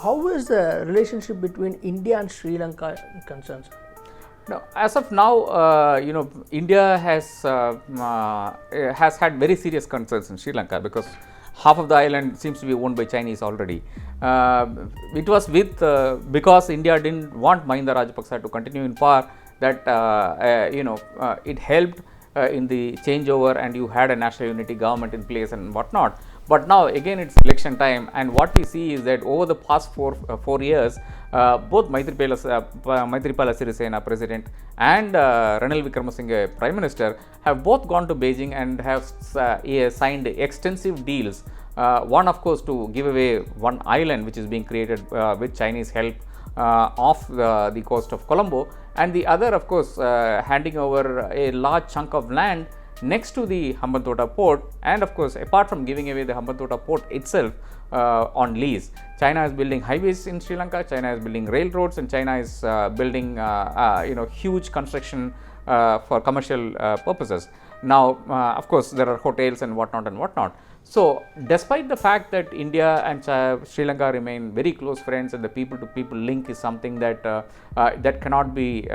How is the relationship between India and Sri Lanka concerned? Now, as of now, India has had very serious concerns in Sri Lanka because half of the island seems to be owned by Chinese already. It was because India didn't want Mahinda Rajapaksa to continue in power that it helped in the changeover, and you had a national unity government in place and whatnot. But now again it's election time, and what we see is that over the past 4 years, both Maithripala Sirisena, President, and Ranil Wickremesinghe, Prime Minister, have both gone to Beijing and have signed extensive deals. One, of course, to give away one island which is being created with Chinese help off the coast of Colombo, and the other, of course, handing over a large chunk of land next to the Hambantota port, and of course, apart from giving away the Hambantota port itself on lease. China is building highways in Sri Lanka, China is building railroads, and China is building huge construction for commercial purposes. Now, of course, there are hotels and whatnot. So, despite the fact that India and Sri Lanka remain very close friends, and the people-to-people link is something that that cannot be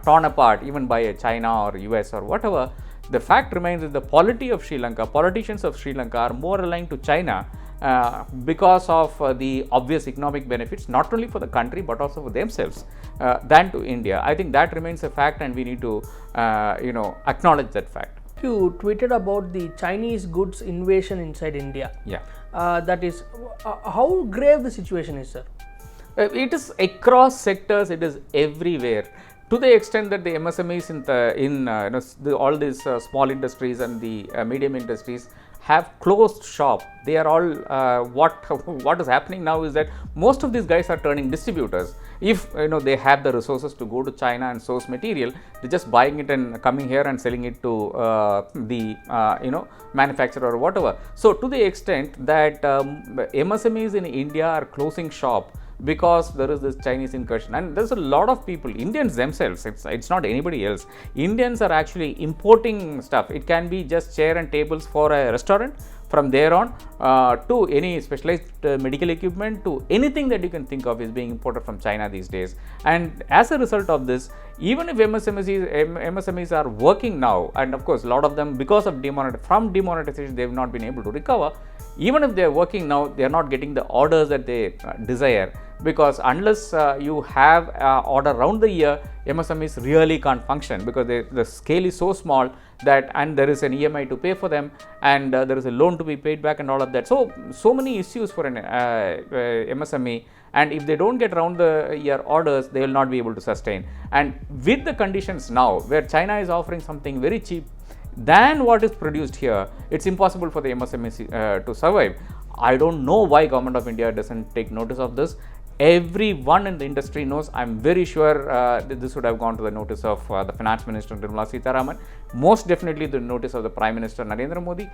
torn apart even by China or US or whatever, the fact remains that the politicians of Sri Lanka are more aligned to China because of the obvious economic benefits, not only for the country but also for themselves, than to India. I think that remains a fact, and we need to acknowledge that fact. You tweeted about the Chinese goods invasion inside India. Yeah. That is, how grave the situation is, sir? It is across sectors. It is everywhere. To the extent that the MSMEs all these small industries and the medium industries have closed shop. They are all what is happening now is that most of these guys are turning distributors. If they have the resources to go to China and source material, they're just buying it and coming here and selling it to the manufacturer or whatever. So to the extent that MSMEs in India are closing shop because there is this Chinese incursion, and there's a lot of people, Indians themselves, it's not anybody else. Indians are actually importing stuff. It can be just chair and tables for a restaurant. From there on to any specialized medical equipment, to anything that you can think of is being imported from China these days. And as a result of this, even if MSMEs are working now, and of course a lot of them, because of demonetization, they have not been able to recover. Even if they are working now, they are not getting the orders that they desire, because unless you have order round the year, MSMEs really can't function, because the scale is so small that, and there is an EMI to pay for them, and there is a loan to be paid back and all of that. So many issues for an MSME, and if they don't get round the year orders, they will not be able to sustain. And with the conditions now, where China is offering something very cheap than what is produced here, it's impossible for the MSME to survive. I don't know why Government of India doesn't take notice of this. Everyone in the industry knows. I'm very sure that this would have gone to the notice of the Finance Minister Nirmala Sitharaman, most definitely the notice of the Prime Minister Narendra Modi.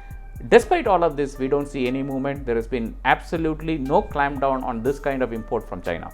Despite all of this, we don't see any movement. There has been absolutely no clampdown on this kind of import from China.